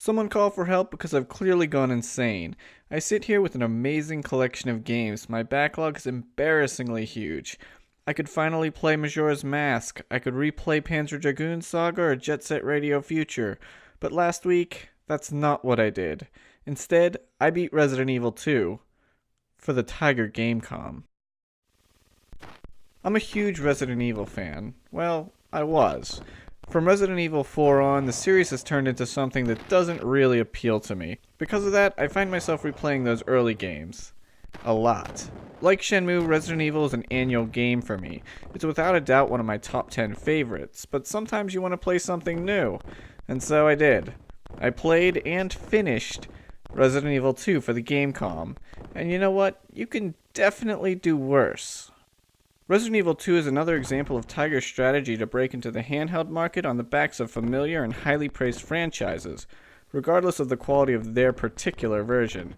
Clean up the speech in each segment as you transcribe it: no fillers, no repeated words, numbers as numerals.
Someone call for help because I've clearly gone insane. I sit here with an amazing collection of games. My backlog is embarrassingly huge. I could finally play Majora's Mask. I could replay Panzer Dragoon Saga or Jet Set Radio Future. But last week, that's not what I did. Instead, I beat Resident Evil 2 for the Tiger Gamecom. I'm a huge Resident Evil fan. Well, I was. From Resident Evil 4 on, the series has turned into something that doesn't really appeal to me. Because of that, I find myself replaying those early games. A lot. Like Shenmue, Resident Evil is an annual game for me. It's without a doubt one of my top 10 favorites, but sometimes you want to play something new. And so I did. I played and finished Resident Evil 2 for the Gamecom. And you know what? You can definitely do worse. Resident Evil 2 is another example of Tiger's strategy to break into the handheld market on the backs of familiar and highly praised franchises, regardless of the quality of their particular version.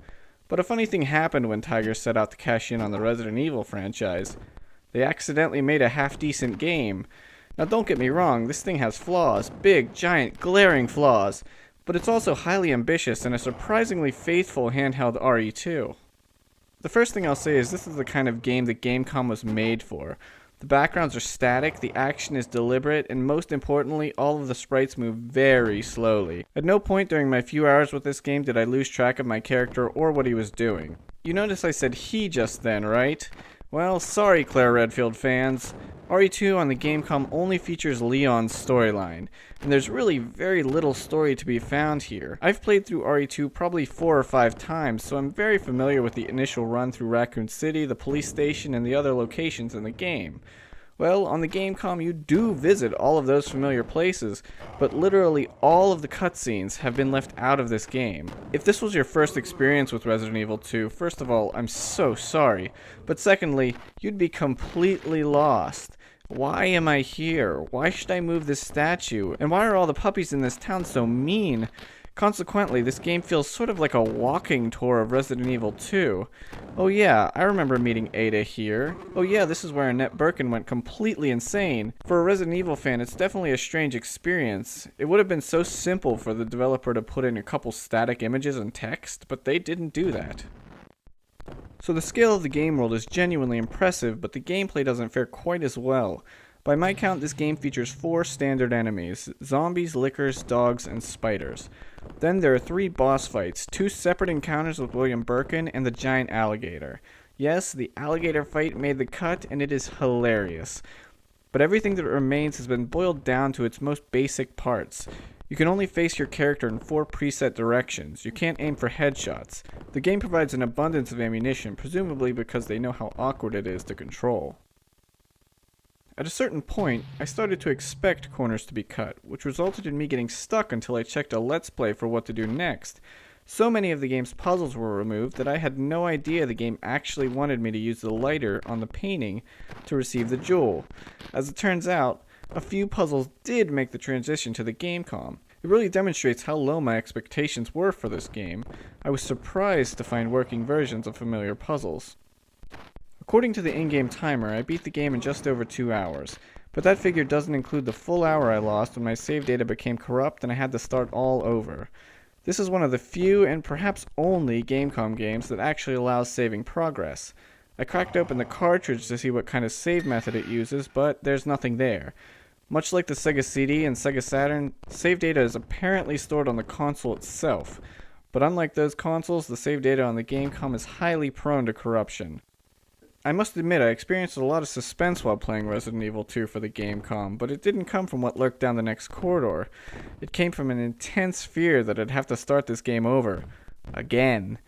But a funny thing happened when Tiger set out to cash in on the Resident Evil franchise. They accidentally made a half-decent game. Now don't get me wrong, this thing has flaws, big, giant, glaring flaws, but it's also highly ambitious and a surprisingly faithful handheld RE2. The first thing I'll say is this is the kind of game that Gamecom was made for. The backgrounds are static, the action is deliberate, and most importantly, all of the sprites move very slowly. At no point during my few hours with this game did I lose track of my character or what he was doing. You notice I said he just then, right? Well, sorry Claire Redfield fans. RE2 on the Gamecom only features Leon's storyline, and there's really very little story to be found here. I've played through RE2 probably 4 or 5 times, so I'm very familiar with the initial run through Raccoon City, the police station, and the other locations in the game. Well, on the Gamecom you do visit all of those familiar places, but literally all of the cutscenes have been left out of this game. If this was your first experience with Resident Evil 2, first of all, I'm so sorry, but secondly, you'd be completely lost. Why am I here? Why should I move this statue? And why are all the puppies in this town so mean? Consequently, this game feels sort of like a walking tour of Resident Evil 2. Oh yeah, I remember meeting Ada here. Oh yeah, this is where Annette Birkin went completely insane. For a Resident Evil fan, it's definitely a strange experience. It would have been so simple for the developer to put in a couple static images and text, but they didn't do that. So the scale of the game world is genuinely impressive, but the gameplay doesn't fare quite as well. By my count, this game features 4 standard enemies: zombies, lickers, dogs, and spiders. Then there are 3 boss fights, 2 separate encounters with William Birkin, and the giant alligator. Yes, the alligator fight made the cut, and it is hilarious. But everything that remains has been boiled down to its most basic parts. You can only face your character in 4 preset directions. You can't aim for headshots. The game provides an abundance of ammunition, presumably because they know how awkward it is to control. At a certain point, I started to expect corners to be cut, which resulted in me getting stuck until I checked a Let's Play for what to do next. So many of the game's puzzles were removed that I had no idea the game actually wanted me to use the lighter on the painting to receive the jewel. As it turns out, a few puzzles did make the transition to the Gamecom. It really demonstrates how low my expectations were for this game. I was surprised to find working versions of familiar puzzles. According to the in-game timer, I beat the game in just over 2 hours, but that figure doesn't include the full hour I lost when my save data became corrupt and I had to start all over. This is one of the few and perhaps only Gamecom games that actually allows saving progress. I cracked open the cartridge to see what kind of save method it uses, but there's nothing there. Much like the Sega CD and Sega Saturn, save data is apparently stored on the console itself, but unlike those consoles, the save data on the Gamecom is highly prone to corruption. I must admit I experienced a lot of suspense while playing Resident Evil 2 for the Gamecom, but it didn't come from what lurked down the next corridor. It came from an intense fear that I'd have to start this game over. Again.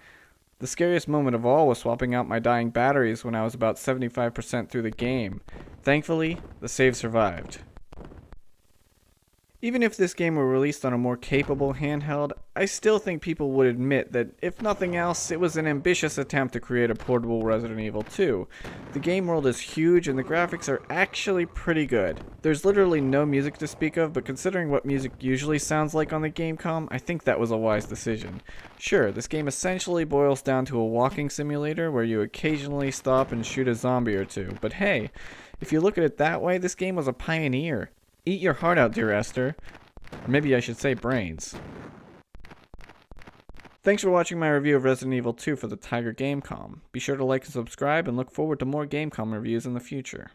The scariest moment of all was swapping out my dying batteries when I was about 75% through the game. Thankfully, the save survived. Even if this game were released on a more capable handheld, I still think people would admit that, if nothing else, it was an ambitious attempt to create a portable Resident Evil 2. The game world is huge and the graphics are actually pretty good. There's literally no music to speak of, but considering what music usually sounds like on the Gamecom, I think that was a wise decision. Sure, this game essentially boils down to a walking simulator where you occasionally stop and shoot a zombie or two, but hey, if you look at it that way, this game was a pioneer. Eat your heart out, dear Esther. Or maybe I should say brains. Thanks for watching my review of Resident Evil 2 for the Tiger Gamecom. Be sure to like and subscribe and look forward to more Gamecom reviews in the future.